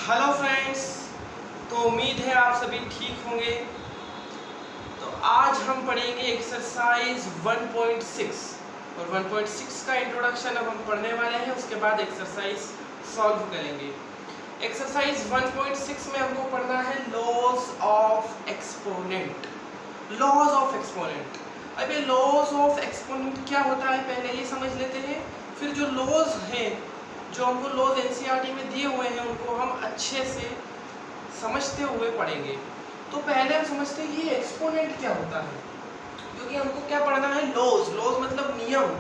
Hello friends, तो उम्मीद है आप सभी ठीक होंगे। तो आज हम पढ़ेंगे एक्सरसाइज 1.6 और 1.6 का इंट्रोडक्शन अब हम पढ़ने वाले हैं। उसके बाद एक्सरसाइज सॉल्व करेंगे। एक्सरसाइज 1.6 में हमको पढ़ना है laws of exponent. Laws of exponent. अब ये लॉज ऑफ एक्सपोनेंट क्या होता है पहले ये समझ लेते हैं, फिर जो लॉज हैं जो हमको लॉज एनसीईआरटी में दिए हुए हैं उनको हम अच्छे से समझते हुए पढ़ेंगे। तो पहले हम समझते हैं कि ये एक्सपोनेंट क्या होता है, क्योंकि हमको क्या पढ़ना है लॉज। लॉज मतलब नियम,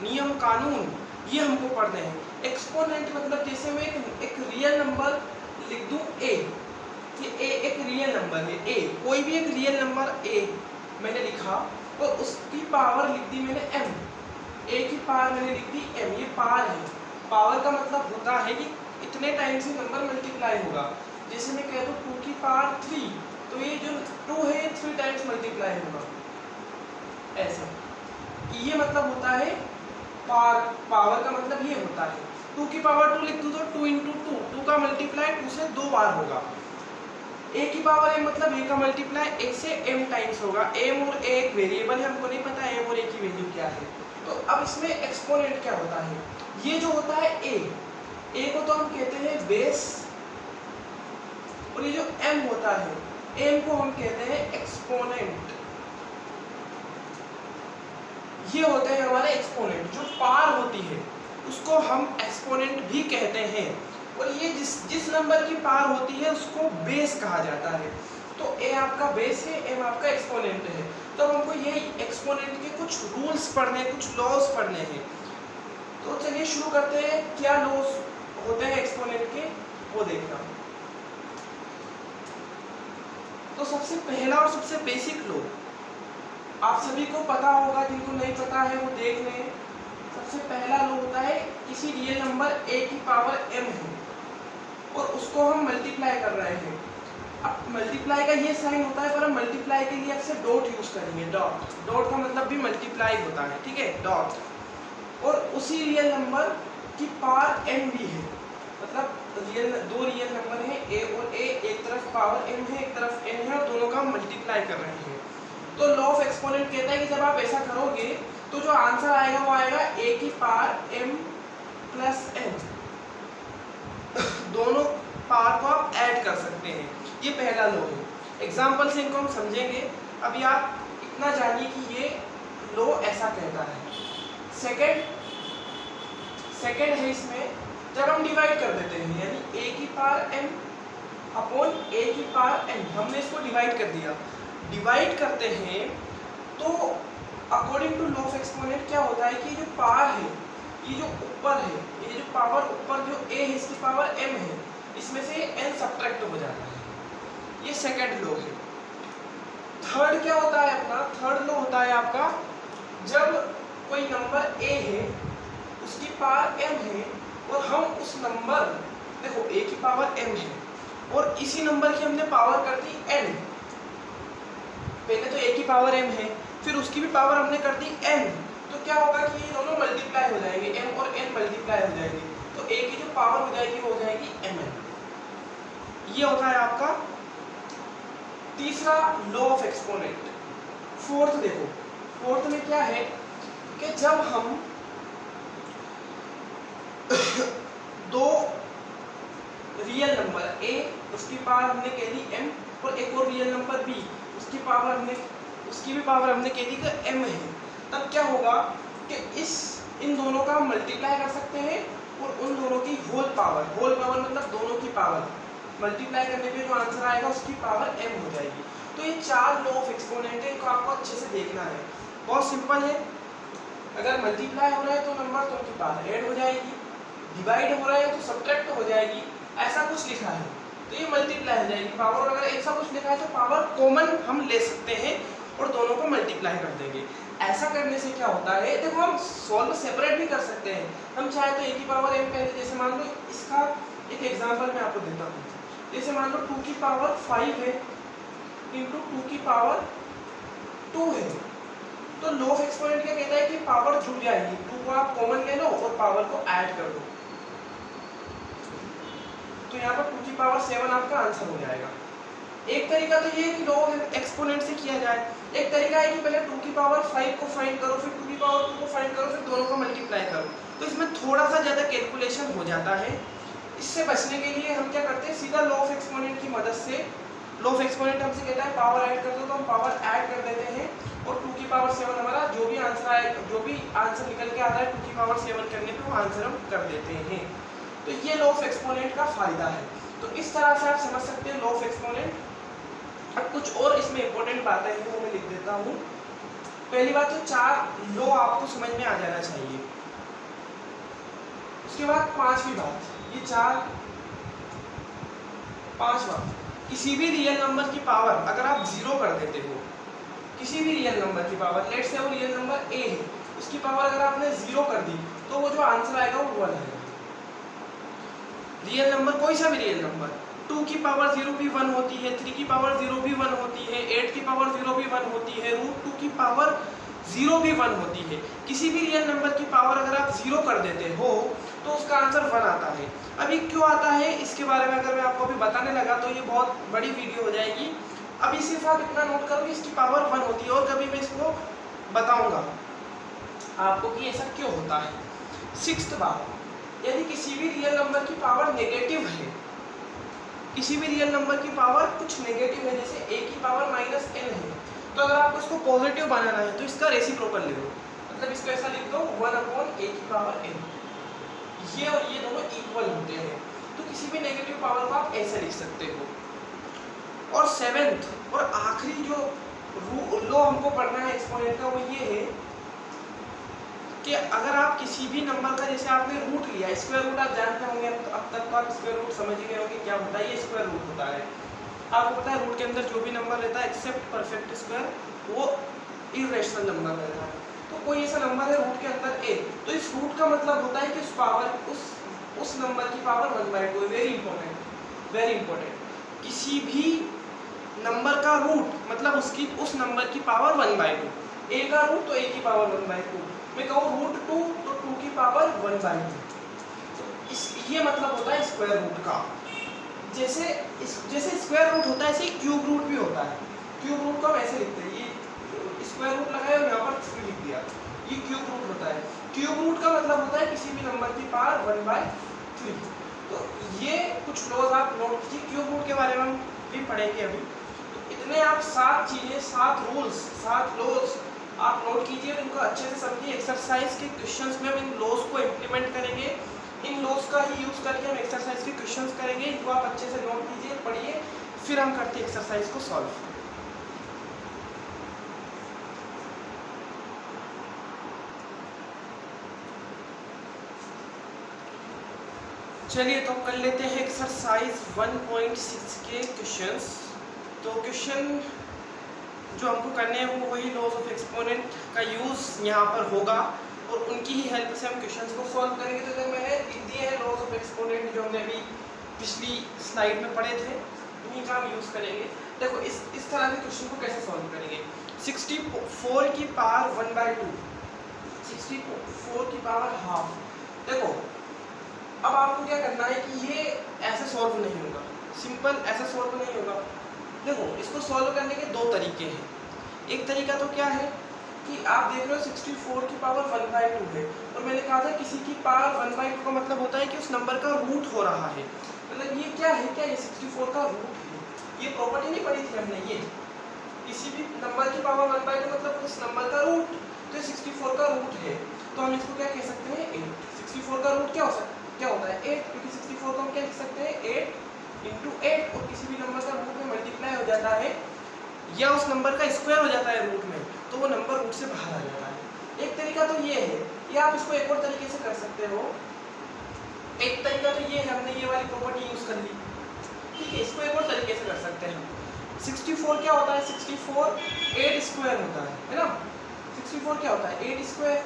नियम कानून, ये हमको पढ़ने हैं। एक्सपोनेंट मतलब जैसे मैं एक रियल नंबर लिख दूं ए, कि ए एक रियल नंबर है, ए कोई भी एक रियल नंबर ए मैंने लिखा और उसकी पावर लिख दी मैंने m, ए की पावर मैंने लिख दी m, ये पावर है। पावर का मतलब होता है कि इतने टाइम से नंबर मल्टीप्लाई होगा। जैसे मैं कह दूं 2 की पावर 3, तो ये जो 2 है 3 टाइम्स मल्टीप्लाई होगा, ऐसा। ये मतलब होता है पावर। पावर का मतलब ये होता है 2 की पावर 2 लिख दूं तो 2 × 2, 2 का मल्टीप्लाई 2 से 2 बार होगा। a की पावर m मतलब a का मल्टीप्लाई 1 से m टाइम्स होगा। m और a एक वेरिएबल है, हमको नहीं पता m और a की वैल्यू क्या है। तो अब इसमें एक्सपोनेंट क्या होता है, ये जो होता है a को तो हम कहते हैं बेस, और ये जो m होता है m को हम कहते हैं एक्सपोनेंट। ये होते हैं हमारे एक्सपोनेंट। जो पावर होती है उसको हम एक्सपोनेंट भी कहते हैं, और ये जिस नंबर की पावर होती है उसको बेस कहा जाता है। तो a आपका बेस है, m आपका एक्सपोनेंट है। तो हमको ये एक्सपोनेंट के कुछ रूल्स पढ़ने हैं, कुछ लॉज पढ़ने हैं। तो चलिए शुरू करते हैं। क्या लॉज होते हैं एक्सपोनेंट के वो देखना। तो सबसे पहला और सबसे बेसिक लॉ आप सभी को पता होगा, जिनको नहीं पता है वो देख लें। सबसे पहला लॉ होता है किसी रियल नंबर a की पावर m है और उसको हम मल्टीप्लाई कर रहे हैं। अब मल्टीप्लाई का ये साइन होता है, पर हम मल्टीप्लाई के लिए अक्सर डॉट यूज करेंगे। डॉट, डॉट का मतलब भी मल्टीप्लाई होता है, ठीक है, डॉट। और उसी रियल नंबर की पावर m भी है, मतलब दो रियल नंबर हैं a और a, एक तरफ पावर m है एक तरफ n है, और दोनों का हम मल्टीप्लाई कर रहे हैं। तो लॉ ऑफ एक्सपोनेंट कहता है कि जब आप ऐसा करोगे तो जो आंसर आएगा वो आएगा a की पावर m प्लस n। दोनों पावर को आप ऐड कर सकते हैं। ये पहला लॉ है। एग्जाम्पल से इनको हम समझेंगे। अभी आप इतना जानिए कि ये लॉ ऐसा कहता है। सेकंड है इसमें, जब हम डिवाइड कर देते हैं, यानी a की पावर m अपॉन a की पावर n, हमने इसको डिवाइड कर दिया। डिवाइड करते हैं तो according to law of exponent क्या होता है कि जो पावर है, ये जो ऊपर है, ये जो पावर ऊपर जो a है इसकी पावर m है, इसमें से n सब्ट्रैक्ट हो जाता है। ये सेकंड लॉ है। थर्ड क्या होता है अपना, थर्ड लॉ होता है आपका, जब कोई नंबर a है उसकी पावर m है और हम उस नंबर, देखो a की पावर m है और इसी नंबर की हमने पावर कर दी n। पहले तो a की पावर m है, फिर उसकी भी पावर हमने कर दी n, तो क्या होगा कि ये दोनों मल्टीप्लाई हो जाएंगे, m और n मल्टीप्लाई हो जाएंगे, तो a की जो पावर हो जाएगी वो हो जाएगी mn। ये होता है आपका तीसरा लॉ ऑफ एक्सपोनेंट। फोर्थ देखो, फोर्थ में क्या है कि जब हम दो रियल नंबर a, उसकी पावर हमने कह दी m, और एक और रियल नंबर b, उसकी भी पावर हमने कह दी कि m है, तब क्या होगा कि इन दोनों का हम मल्टीप्लाई कर सकते हैं और उन दोनों की होल पावर मतलब दोनों की पावर मल्टीप्लाई करने पे जो आंसर आएगा उसकी पावर m हो जाएगी। तो ये 4 लॉ ऑफ एक्सपोनेंट है, इनको आपको अच्छे से देखना है। बहुत सिंपल है। अगर मल्टीप्लाई हो रहा है तो नंबर तो उनकी पावर ऐड हो जाएगी, डिवाइड हो रहा है तो सब्ट्रैक्ट हो जाएगी, ऐसा कुछ लिखा है तो ये मल्टीप्लाई हो जाएगी पावर। और अगर ऐसा कुछ लिखा है तो पावर कॉमन हम ले सकते हैं और दोनों को मल्टीप्लाई कर देंगे। ऐसा करने से क्या होता है, देखो हम सॉल्व सेपरेट भी कर सकते हैं। हम चाहे तो a की पावर m पहले, जैसे मान लो इसका एक एग्जांपल मैं आपको देता हूँ। जैसे मान लो 2 की पावर 5 है इंटू 2 की पावर 2 है, तो लॉ ऑफ एक्सपोनेंट क्या कहता है कि पावर जुड़ जाएगी, 2 को आप कॉमन ले लो और पावर को ऐड कर दो। तो यहाँ पर 2 की की पावर 7 आपका आंसर हो जाएगा। एक तरीका तो ये है कि log एक्सपोनेंट से किया जाए, एक तरीका है कि पहले 2 की पावर 5 को फाइंड करो, फिर 2 की पावर 2 को फाइंड करो, फिर दोनों को मल्टीप्लाई करो। तो इसमें थोड़ा सा ज़्यादा कैलकुलेशन हो जाता है। इससे बचने के लिए हम क्या करते हैं, सीधा लॉ ऑफ एक्सपोनेंट की मदद से, लॉ ऑफ एक्सपोनेंट हमसे कहता है पावर ऐड कर दो, तो हम पावर ऐड कर देते हैं और 2 की पावर 7 हमारा जो भी आंसर निकल के आता है 2 की पावर 7 करने पे वो आंसर हम कर देते हैं। तो ये लॉ ऑफ एक्सपोनेंट का फायदा है। तो इस तरह से आप समझ सकते हैं लॉ ऑफ एक्सपोनेंट। अब कुछ और इसमें इंपॉर्टेंट बातें हैं वो मैं लिख देता हूँ। पहली बात तो 4 लॉ आपको समझ में आ जाना चाहिए। उसके बाद पांचवी बात, ये 5वां, किसी भी रियल नंबर की पावर अगर आप 0 कर देते हो, किसी भी रियल नंबर की पावर, लेट्स से वो रियल नंबर a है, उसकी पावर अगर आपने 0 कर दी तो वो जो आंसर आएगा वो 1 आएगा। रियल नंबर, कोई सा भी रियल नंबर, 2 की पावर 0 भी 1 होती है, 3 की पावर 0 भी 1 होती है, 8 की पावर 0 भी 1 होती है, √2 की पावर 0 भी 1 होती है। किसी भी रियल नंबर की पावर अगर आप 0 कर देते हो तो उसका आंसर 1 आता है। अभी क्यों आता है इसके बारे में अगर मैं आपको अभी बताने लगा तो ये बहुत बड़ी वीडियो हो जाएगी। अभी सिर्फ आप इतना नोट करो कि इसकी पावर 1 होती है, और कभी मैं इसको बताऊंगा आपको कि ऐसा क्यों होता है। 6th बात, यदि किसी भी रियल नंबर की पावर नेगेटिव है, किसी भी रियल नंबर की पावर कुछ नेगेटिव है, जैसे a की पावर -n है, तो अगर आपको इसको पॉजिटिव बनाना है तो इसका रेसिप्रोकल ले लो, मतलब इसको ऐसा लिख दो 1/a की पावर n। ये और ये दोनों इक्वल होते हैं, तो किसी भी नेगेटिव पावर को आप ऐसे लिख सकते हो। और 7th और आखिरी जो लॉ हमको पढ़ना है एक्सपोनेंट का वो ये है कि अगर आप किसी भी नंबर का, जैसे आपने रूट लिया, स्क्वायर रूट आप जानते होंगे, अब तक तो आप स्क्वायर रूट समझ ही गए होंगे क्या होता है। ये स्क्वायर रूट होता है, आपको पता है रूट के अंदर जो भी नंबर रहता है एक्सेप्ट परफेक्ट स्क्वायर वो इरेशनल नंबर रहता है। तो कोई ऐसा नंबर है रूट के अंदर a, तो इस रूट का मतलब होता है कि उस पावर उस नंबर की पावर 1/2 है। वेरी इंपॉर्टेंट, किसी भी नंबर का रूट मतलब उसकी उस नंबर की पावर 1/2, a का रूट तो a की पावर 1/2, मैं कहूँ √2 तो 2 की पावर 1/2। तो ये मतलब होता है स्क्वायर रूट का। जैसे स्क्वायर रूट होता है ऐसे क्यूब रूट भी होता है। क्यूब रूट को हम ऐसे लिखते हैं, ये स्क्वायर रूट लगाया और यहाँ पर 3 लिख दिया, ये क्यूब रूट होता है। क्यूब रूट का मतलब होता है किसी भी नंबर की पावर 1/3। तो ये कुछ लॉज आप नोट कीजिए, क्यूब रूट के बारे में हम भी पढ़ेंगे अभी। तो इतने आप 7 चीज़ें, 7 रूल्स, 7 लॉज आप नोट कीजिए और इनको अच्छे से समझिए। एक्सरसाइज के क्वेश्चंस में हम इन लॉज को इम्प्लीमेंट करेंगे, इन लॉज का ही यूज़ करके हम एक्सरसाइज के क्वेश्चंस करेंगे। इनको आप अच्छे से नोट कीजिए, पढ़िए, फिर हम करते हैं एक्सरसाइज को सॉल्व। चलिए तो कर लेते हैं एक्सरसाइज 1.6 के क्वेश्चंस। तो क्वेश्चन जो हमको करने हैं वो वही लॉज ऑफ एक्सपोनेंट का यूज़ यहाँ पर होगा और उनकी ही हेल्प से हम क्वेश्चंस को सॉल्व करेंगे। तो जब मैंने लिख दिए हैं लॉज ऑफ एक्सपोनेंट जो हमने अभी पिछली स्लाइड में पढ़े थे, उन्हीं का हम यूज़ करेंगे। देखो इस तरह के क्वेश्चन को कैसे सॉल्व करेंगे। 64 की पावर 1/2, 64 की पावर हाफ। देखो अब आपको क्या करना है कि ये ऐसे सॉल्व नहीं होगा, सिंपल ऐसे सॉल्व नहीं होगा। देखो इसको सॉल्व करने के 2 तरीके हैं। एक तरीका तो क्या है कि आप देख रहे हो 64 की पावर 1/2 है, और मैंने कहा था किसी की पावर 1/2 का मतलब होता है कि उस नंबर का रूट हो रहा है। मतलब ये क्या है, क्या ये 64 का रूट है। ये प्रॉपर्टी नहीं पढ़ी थी हमने, ये किसी भी नंबर की पावर 1/2 मतलब उस नंबर का रूट, तो 64 का रूट है। तो हम इसको क्या कह सकते हैं, 8। 64 का रूट क्या होता है 8, क्योंकि 64 को हम क्या लिख सकते हैं 8 × 8, और किसी भी नंबर का रूट में मल्टीप्लाई हो जाता है या उस नंबर का स्क्वायर हो जाता है रूट में, तो वो नंबर रूट से बाहर आ जाता है। एक तरीका तो ये है, या आप इसको एक और तरीके से कर सकते हो। एक तरीका तो ये है, हमने ये वाली प्रॉपर्टी यूज कर ली, ठीक है। इसको एक और तरीके से कर सकते हैं। 64 क्या होता है, 64 8 स्क्वायर होता है ना। 64 क्या होता है 8 स्क्वायर,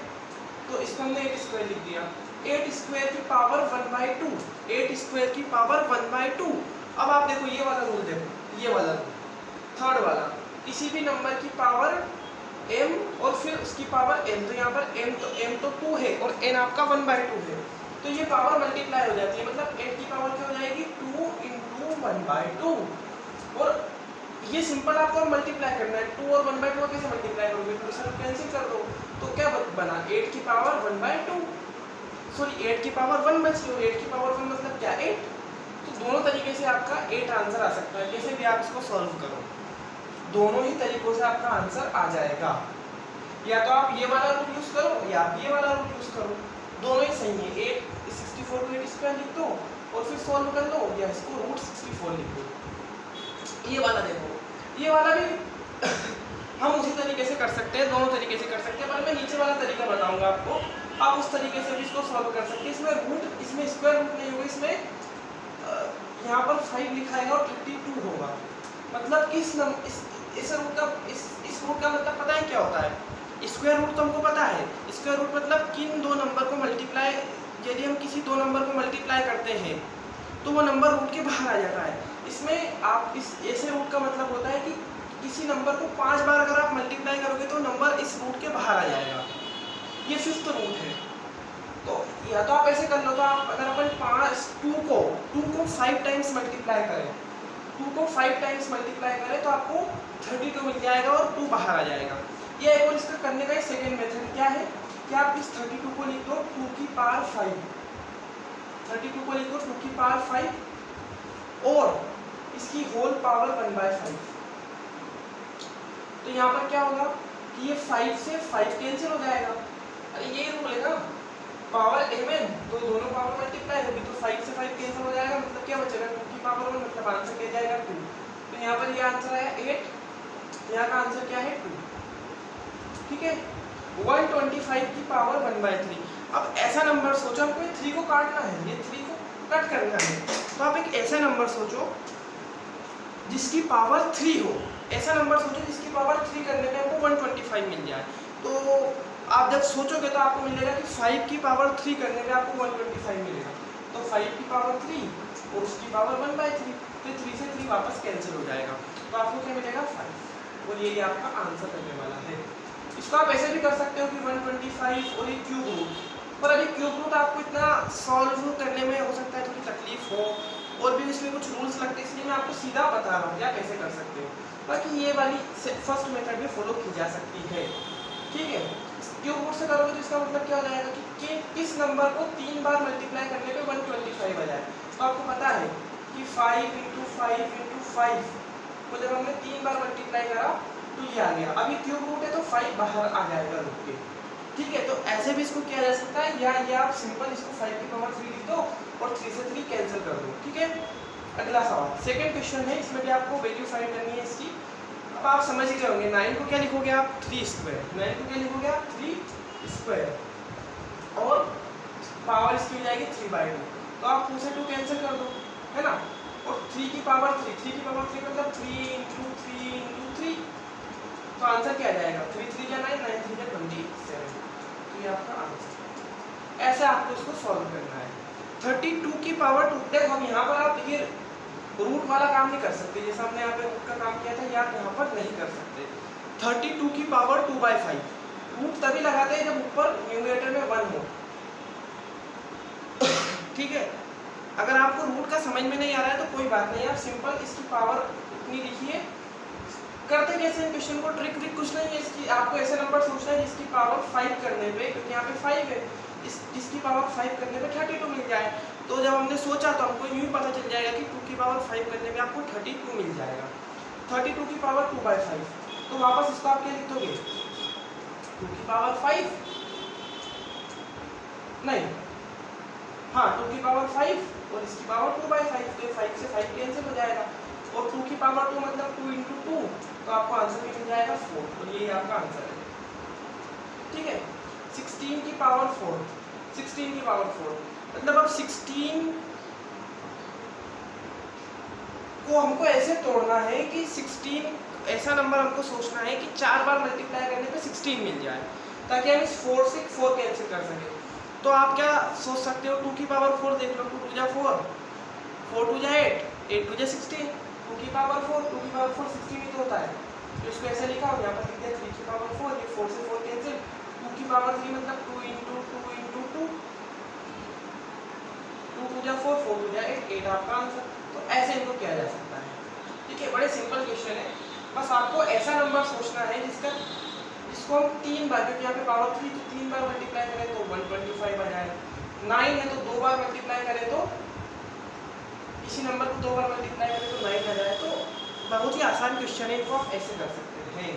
तो इसको हमने 8 स्क्वायर लिख दिया। 8 स्क्वायर की पावर 1/2, 8 स्क्वायर की पावर 1/2। अब आप देखो ये वाला रूल, देखो ये वाला रूल, थर्ड वाला, किसी भी नंबर की पावर m और फिर उसकी पावर n। तो यहाँ पर m तो 2 है और n आपका 1/2 है, तो तो ये पावर मल्टीप्लाई हो जाती है, मतलब 8 की पावर क्या हो जाएगी 2 इंटू 1/2। और ये सिंपल आपको मल्टीप्लाई करना है, 2 और 1/2 कैसे मल्टीप्लाई करोगे, 2 से कैंसिल कर दो, तो क्या बना 8 की पावर 1/2, सॉरी 8 की पावर 1 बची, और 8 की पावर 1 मतलब क्या 8। तो दोनों तरीके से आपका 8 आंसर आ सकता है, कैसे भी आप इसको सॉल्व करो, दोनों ही तरीकों से आपका आंसर आ जाएगा। या तो आप ये वाला रूल यूज करो या आप ये वाला रूल यूज करो, दोनों ही सही है। 8 64 को 8 स्क्वायर लिख दो और फिर सॉल्व कर लो, या इसको √64 लिख दो। ये वाला देखो, ये वाला भी हम उसी तरीके से कर सकते हैं, दोनों तरीके से कर सकते हैं, पर मैं नीचे वाला तरीका बताऊंगा आपको, आप उस तरीके से भी इसको सॉल्व कर सकते हैं। इसमें स्क्वायर रूट नहीं होगा, इसमें यहाँ पर 5 लिखाएगा और 32 होगा, मतलब किस इस रूट का मतलब पता है क्या होता है, स्क्वायर रूट तो हमको पता है, स्क्वायर रूट मतलब किन दो नंबर को मल्टीप्लाई, यदि हम किसी दो नंबर को मल्टीप्लाई करते हैं तो वो नंबर रूट के बाहर आ जाता है। इसमें आप इस ऐसे रूट का मतलब होता है कि किसी नंबर को 5 बार अगर आप मल्टीप्लाई करोगे तो नंबर इस रूट के बाहर आ जाएगा, ये 5th रूट है। तो या तो आप ऐसे कर लो, तो आप अगर अपन 2 को 5 टाइम्स मल्टीप्लाई करें, 2 को 5 टाइम्स मल्टीप्लाई करें तो आपको 32 मिल जाएगा और 2 बाहर आ जाएगा। ये एक और इसका करने का सेकंड मेथड क्या है कि आप इस 32 को लिख दो 2 की पावर 5, 32 को लिख दो 2 की पावर 5 और इसकी होल पावर 1/5। तो यहाँ पर क्या होगा कि ये 5 से 5 कैंसिल हो जाएगा, अरे ये रूल है ना पावर mn, तो दोनों पावर मल्टीप्लाई होगी, तो 5 से 5 कैंसिल हो जाएगा, मतलब क्या बचेगा 2 की पावर 1, मतलब आंसर क्या जाएगा 2। तो यहाँ पर ये आंसर आया 8, यहाँ का आंसर क्या है 2, ठीक है। 125 की पावर 1/3। अब ऐसा नंबर सोचो, हमको ये 3 को काटना है, ये 3 को कट करना है, तो आप एक ऐसा नंबर सोचो जिसकी पावर 3 हो, ऐसा नंबर सोचो जिसकी पावर 3 करने में हमको 125 मिल जाए। तो आप जब सोचोगे तो आपको मिलेगा कि 5 की पावर 3 करने में आपको 125 मिलेगा, तो 5 की पावर 3 और उसकी पावर 1/3, तो 3 से 3 वापस कैंसिल हो जाएगा, तो आपको क्या मिलेगा 5, और यही आपका आंसर करने वाला है। इसको आप ऐसे भी कर सकते हो कि 125 और ये क्यूब रूट, पर अभी क्यूब रूट आपको इतना सॉल्व करने में हो सकता है थोड़ी तकलीफ हो, और भी इसमें कुछ रूल्स लगते हैं, इसलिए मैं आपको सीधा बता रहा हूँ या कैसे कर सकते हो, बाकी ये वाली फर्स्ट मेथड भी फॉलो की जा सकती है, ठीक है। क्यूब रूट से करोगे तो इसका मतलब क्या हो जाएगा कि किस नंबर को 3 बार मल्टीप्लाई करने पे 125 आ जाए। तो आपको पता है कि 5 × 5 × 5 को जब हमने 3 बार मल्टीप्लाई करा तो ये आ गया, अभी क्यूब रूट है तो 5 बाहर आ जाएगा रूट के, ठीक है। तो ऐसे भी इसको किया जा सकता है, या ये आप सिंपल इसको 5 की पावर 3 लिख दो और 3 से 3 कैंसिल कर दो, ठीक है। अगला सवाल सेकंड क्वेश्चन है, इसमें भी आपको वैल्यू फाइंड करनी है इसकी। अब आप समझ ही गए होंगे, 9 को क्या लिखोगे आप 3 स्क्वायर, 9 को क्या लिखोगे आप 3 स्क्वायर, और पावर इसकी हो जाएगी 3/2, तो आप 2 से 2 कैंसिल कर दो, है ना, और 3 की पावर 3 मतलब 3 × 3 × 3, तो आंसर क्या आ जाएगा 3 3 या 9, 9 3 या 27, तो ये आपका आंसर। ऐसे आपको इसको सॉल्व करना है। 32 की पावर 2, देखो हम यहाँ पर आप ये रूट वाला काम नहीं कर सकते, जैसा हमने यहाँ पे रूट का काम किया था, ये आप यहाँ पर नहीं कर सकते। 32 की पावर 2/5, रूट तभी लगाते हैं जब ऊपर न्यूमरेटर में 1 हो, ठीक है। अगर आपको रूट का समझ में नहीं आ रहा है तो कोई बात नहीं, आप सिंपल इसकी पावर उतनी लिखिए। करते कैसे हैं क्वेश्चन को, ट्रिक कुछ नहीं है इसकी, आपको ऐसे नंबर सोचना है जिसकी पावर 5 करने पे, क्योंकि यहाँ पे 5 है, जिसकी पावर 5 करने पे 32 मिल जाए। तो जब हमने सोचा तो हमको यूँ ही पता चल जाएगा कि 2 की पावर 5 करने में आपको 32 मिल जाएगा। 32 की पावर 2/5, तो वापस इसको आप क्या लिख दोगे 2 की पावर 5, नहीं हाँ 2 की पावर 5 और इसकी पावर 2/5, तो 5 से 5 कैंसिल हो जाएगा, और 2 की पावर 2 मतलब 2 × 2, तो आपको आंसर भी मिल जाएगा 4, और यही आपका आंसर है, ठीक है। 16 की पावर 4, 16 की पावर 4 मतलब अब 16 को हमको ऐसे तोड़ना है कि 16 ऐसा नंबर हमको सोचना है कि 4 बार मल्टीप्लाई करने पे 16 मिल जाए, ताकि हम इस 4 से 4 कैंसिल कर सकें। तो आप क्या सोच सकते हो, 2 की पावर 4 देख लो, 2 2 जा 4, 4 2 जा 8, 8 2 जा 16, 2 की पावर 4, 2 की पावर 4 16 ही तो होता है, तो इसको ऐसे लिखा हो, यहाँ पर लिख दिया 3 की पावर 4, ये 4 से 4 कैंसिल, 2 की पावर 3 मतलब 2 × 2 × 2, जा 4, 4 टू जा 8, 8 आपका आंसर। तो ऐसे इनको किया जा सकता है। ठीक है, बड़े सिंपल क्वेश्चन है। बस आपको ऐसा नंबर सोचना है जिसको हम 3 बार, क्योंकि यहाँ पे पावर 3 तो 3 बार मल्टीप्लाई करें तो 125 आ जाए, 9 है तो 2 बार मल्टीप्लाई करें तो इसी नंबर को 2 बार मल्टीप्लाई करें तो 9 आ जाए। तो बहुत ही आसान क्वेश्चन है, इनको आप ऐसे कर सकते हैं।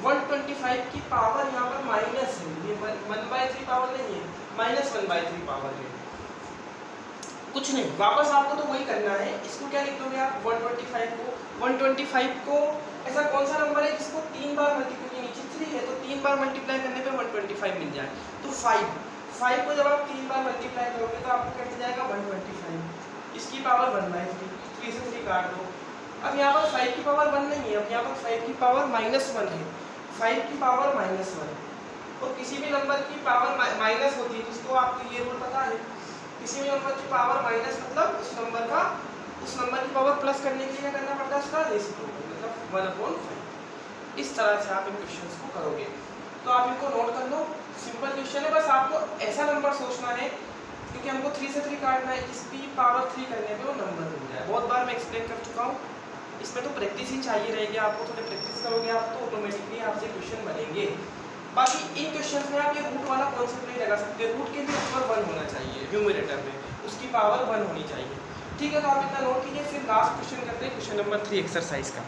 125 की पावर यहाँ पर माइनस है, ये 1/3 पावर नहीं है, -1/3 पावर है। कुछ नहीं, वापस आपको तो वही करना है। इसको क्या लिख दोगे आप, 125 को ऐसा कौन सा नंबर है जिसको 3 बार मल्टीप्लाई, नीचे 3 है तो 3 बार मल्टीप्लाई करने पे 125 मिल जाए। तो 5 को जब आप 3 बार मल्टीप्लाई करोगे तो आपको कैसे जाएगा 125, इसकी पावर 1/3, 3 से 3 काट दो। अब यहाँ पर 5 की पावर 1 नहीं है, अब यहाँ पर 5 की पावर -1 है, 5 की पावर -1। और किसी भी नंबर की पावर माइनस होती है, जिसको आपको ये रूल पता है, किसी भी नंबर की पावर माइनस मतलब उस नंबर की पावर प्लस करने के लिए क्या करना पड़ता है, उसका रेसिप्रोकल, मतलब 1/5। इस तरह से आप इन क्वेश्चंस को करोगे। तो आप इनको नोट कर लो, सिंपल क्वेश्चन है। बस आपको ऐसा नंबर सोचना है, क्योंकि हमको 3 से 3 काटना है, जिसकी पावर 3 करने पे वो नंबर मिल जाए। बहुत बार मैं एक्सप्लेन कर चुका हूँ, इसमें तो प्रैक्टिस ही चाहिए रहेगी आपको। थोड़ी प्रैक्टिस करोगे आप तो ऑटोमेटिकली आपसे क्वेश्चन बनेंगे। बाकी इन क्वेश्चन में आप ये रूट वाला कॉन्सेप्ट नहीं लगा सकते, रूट के भी ऊपर 1 होना चाहिए, न्यूमरेटर में उसकी पावर 1 होनी चाहिए। ठीक है, तो आप इतना नोट कीजिए। फिर लास्ट क्वेश्चन करते हैं, क्वेश्चन नंबर 3 एक्सरसाइज का।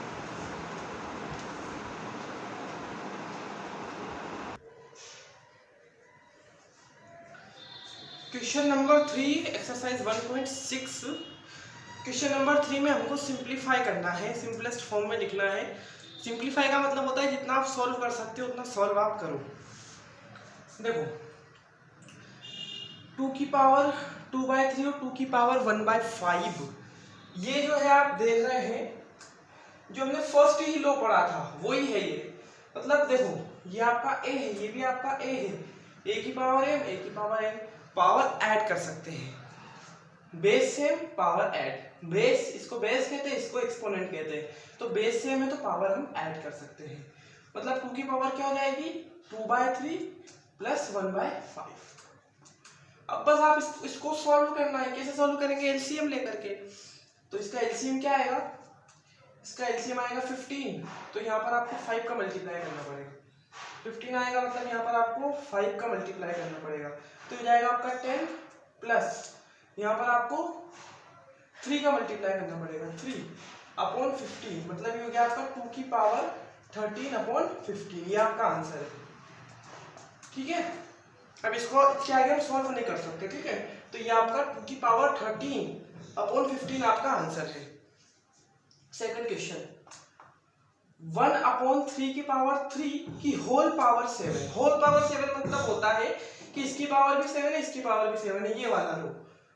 Question number 3 exercise 1.6। Question number 3 में हमको सिंप्लीफाई करना है, सिंपलेस्ट फॉर्म में लिखना है। सिंप्लीफाई का मतलब होता है जितना आप सॉल्व कर सकते हो उतना सॉल्व आप करो। देखो 2 की पावर 2/3 और 2 की पावर 1/5, ये जो है आप देख रहे हैं, जो हमने फर्स्ट ही लो पढ़ा था वही है ये। मतलब देखो ये आपका a है, ये भी आपका a है, a की पावर m, a की पावर n, पावर ऐड कर सकते हैं। Base same, power add, base इसको बेस कहते हैं, इसको एक्सपोनेंट कहते हैं। तो बेस सेम है तो पावर हम ऐड कर सकते हैं। मतलब 2 की पावर क्या हो जाएगी, 2/3 प्लस 1/5। अब बस आप इसको सॉल्व करना है। कैसे सॉल्व करेंगे, एलसीएम लेकर के। तो इसका एलसीएम क्या आएगा, इसका एलसीएम आएगा 15। तो यहाँ पर आपको 5 का मल्टीप्लाई करना पड़ेगा, 15 आएगा, मतलब यहाँ पर आपको 5 का मल्टीप्लाई करना पड़ेगा। तो ये जाएगा आपका 10 प्लस यहाँ पर आपको 3 का मल्टीप्लाई करना पड़ेगा, 3/15, मतलब ये हो गया आपका 2 की पावर 13/15। ये आपका आंसर है। ठीक है, अब इसको क्या आगे हम सॉल्व नहीं कर सकते। ठीक है, तो ये आपका 2 की पावर 13/15 आपका आंसर है। सेकंड क्वेश्चन, 1/3 की पावर 3 की होल पावर 7। होल पावर 7 मतलब होता है कि इसकी पावर भी 7 है, इसकी पावर भी 7 है। ये वाला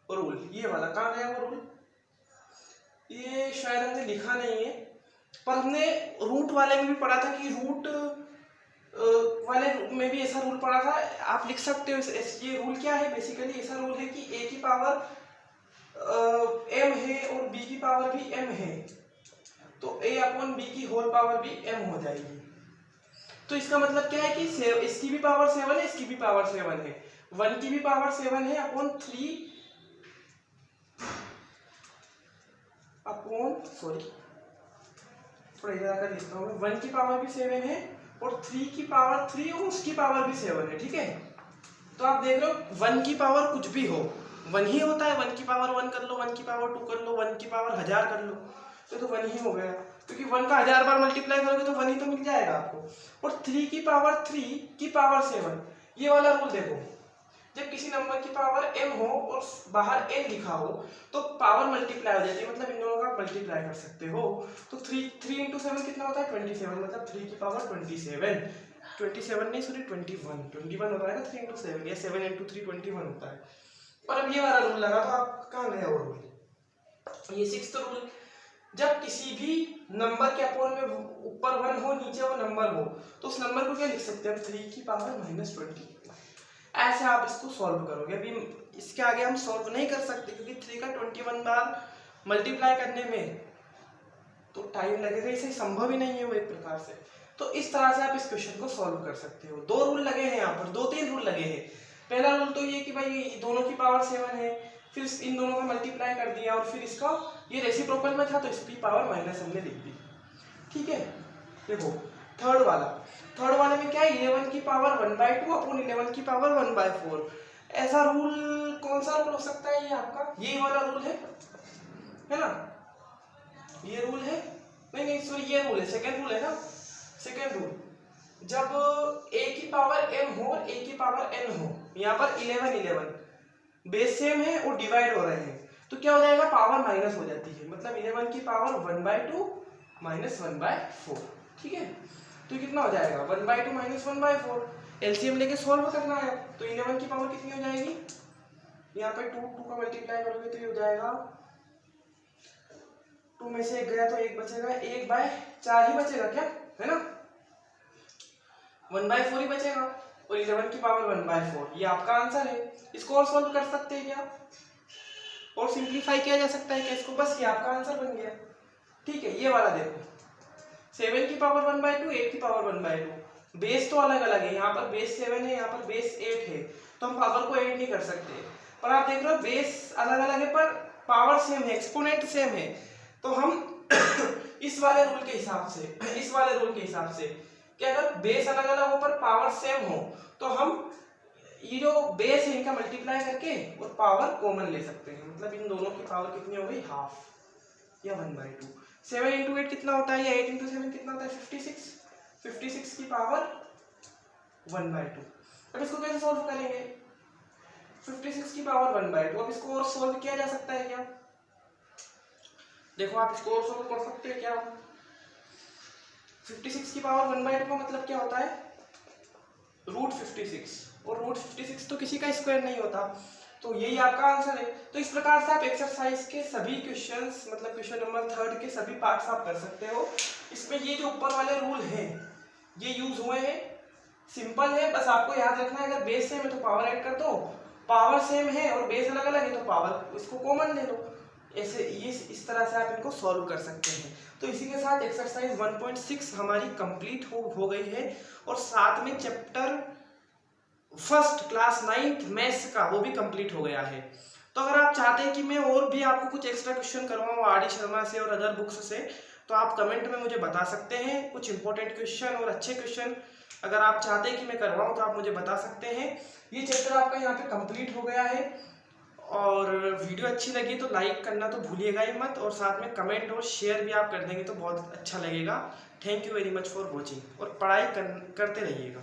रूल, ये वाला कहाँ है वो रूल, ये शायद हमने लिखा नहीं है, पर हमने रूट वाले में भी पढ़ा था कि रूट वाले में भी ऐसा रूल पढ़ा था। आप लिख सकते हो। ये रूल क्या है, बेसिकली ऐसा रूल है कि a की पावर m है और b की पावर भी m है, तो a/b की होल पावर भी m हो जाएगी। तो इसका मतलब क्या है कि इसकी भी पावर 7 है, इसकी भी पावर 7 है, 1 की भी पावर 7 है अपॉन 3 अपॉन, सॉरी थोड़ा इधर आकर लिखता हूँ, 1 की पावर भी 7 है और 3 की पावर 3 और उसकी पावर भी 7 है। ठीक है, तो आप देख रहे हो 1 की पावर कुछ भी हो 1 ही होता है। 1 की पावर 1 कर लो, 1 की पावर 2 कर लो, 1 की पावर 1000 कर लो, तो 1 ही हो गया, क्योंकि 1 का 1000 बार मल्टीप्लाई करोगे तो 1 ही तो मिल जाएगा आपको। और 3 की पावर 3 की पावर 7, ये वाला रूल देखो, जब किसी नंबर की पावर m हो और बाहर n लिखा हो तो पावर मल्टीप्लाई हो जाती है, मतलब इन दोनों का मल्टीप्लाई कर सकते हो। तो 3 × 7 कितना होता है, 27, मतलब 3 की पावर 27 नहीं, सॉरी 21 होता है ना 3 × 7, या 7 × 3 21 होता है। पर अब ये वाला रूल लगा, तो आप कहाँ गया वो रूल, ये 6th रूल, जब किसी भी नंबर के अपोन में ऊपर 1 हो नीचे वो नंबर हो तो उस नंबर को क्या लिख सकते हैं, 3 की पावर -20। ऐसे आप इसको सॉल्व करोगे। अभी इसके आगे हम सॉल्व नहीं कर सकते, क्योंकि 3 का 21 बार मल्टीप्लाई करने में तो टाइम लगेगा, इसे संभव ही नहीं है वो एक प्रकार से। तो इस तरह से आप इस क्वेश्चन को सॉल्व कर सकते हो। 2 रूल लगे हैं यहाँ पर, 2-3 रूल लगे हैं। पहला रूल तो ये कि भाई दोनों की पावर 7 है, फिर इन दोनों का मल्टीप्लाई कर दिया और फिर इसका ये रेसिप्रोकल में था तो इसकी पावर माइनस हमने लिख दी। ठीक है, देखो थर्ड वाले में क्या है, 11 की पावर 1/2 अपॉन 11 की पावर 1/4। ऐसा रूल कौन सा रूल हो सकता है, ये आपका ये वाला रूल है ना, ये रूल है, नहीं सॉरी ये रूल है, सेकंड रूल है ना, सेकंड रूल, जब a की पावर m हो और a की पावर n हो, यहाँ पर 11 बेस सेम है और डिवाइड हो रहे हैं तो क्या हो जाएगा, पावर माइनस हो जाती है, मतलब 11 की पावर 1/2 माइनस 1/4। ठीक है, तो कितना हो जाएगा 1/2 माइनस 1/4, एलसीएम लेके सॉल्व करना है। तो 11 की पावर कितनी हो जाएगी, यहाँ पे 2 का मल्टीप्लाई करोगे तो ये हो जाएगा 2 में से 1 गया तो 1 बचेगा, 1/4 ही बचेगा क्या, है ना, 1/4 ही बचेगा और 11 की पावर 1/4, ये आपका आंसर है। इसको और सॉल्व कर सकते हैं क्या, और सिंप्लीफाई किया जा सकता है क्या इसको, बस ये आपका आंसर बन गया। ठीक है, ये वाला देखो 7 की पावर 1/2, 8 की पावर 1/2, बेस तो अलग अलग है, यहाँ पर बेस 7 है, यहाँ पर बेस 8 है, तो हम पावर को ऐड नहीं कर सकते, पर आप देख रहे हो बेस अलग अलग है पर पावर सेम है, एक्सपोनेंट सेम है, तो हम इस वाले रूल के हिसाब से कि अगर बेस अलग अलग हो पर पावर सेम हो तो हम ये जो बेस है इनका मल्टीप्लाई करके और पावर कॉमन ले सकते हैं, मतलब इन दोनों की पावर कितनी हो गई, हाफ या 1/2। 7 × 8 कितना होता है, या 8 × 7 कितना होता है, 56 की पावर 1/2। अब इसको कैसे सॉल्व करेंगे, 56 की पावर 1/2, अब इसको और सॉल्व किया जा सकता है क्या, देखो आप इसको और सॉल्व कर सकते हैं क्या, 56 की पावर 1/2 का मतलब क्या होता है, √56, और √56 तो किसी का स्क्वायर नहीं होता, तो यही आपका आंसर है। तो इस प्रकार से आप एक्सरसाइज के सभी क्वेश्चंस, मतलब क्वेश्चन नंबर 3 के सभी पार्ट्स आप कर सकते हो। इसमें ये जो ऊपर वाले रूल हैं ये यूज हुए हैं, सिंपल है, बस आपको याद रखना है अगर बेस सेम है तो पावर ऐड कर दो, पावर सेम है और बेस अलग अलग है तो पावर इसको कॉमन ले लो, ऐसे ये इस तरह से आप इनको सॉल्व कर सकते हैं। तो इसी के साथ एक्सरसाइज 1.6 हमारी कंप्लीट हो गई है और साथ में chapter first class 9th maths का वो भी कंप्लीट हो गया है। तो अगर आप चाहते हैं कि मैं और भी आपको कुछ एक्स्ट्रा क्वेश्चन करवाऊँ आर डी शर्मा से और अदर बुक्स से, तो आप कमेंट में मुझे बता सकते हैं, कुछ इंपॉर्टेंट क्वेश्चन और अच्छे क्वेश्चन अगर आप चाहते हैं कि मैं करवाऊँ तो आप मुझे बता सकते हैं। ये चैप्टर आपका यहाँ पे कंप्लीट हो गया है और वीडियो अच्छी लगी तो लाइक करना तो भूलिएगा ही मत, और साथ में कमेंट और शेयर भी आप कर देंगे तो बहुत अच्छा लगेगा। Thank you very much for watching, और पढ़ाई करते रहिएगा।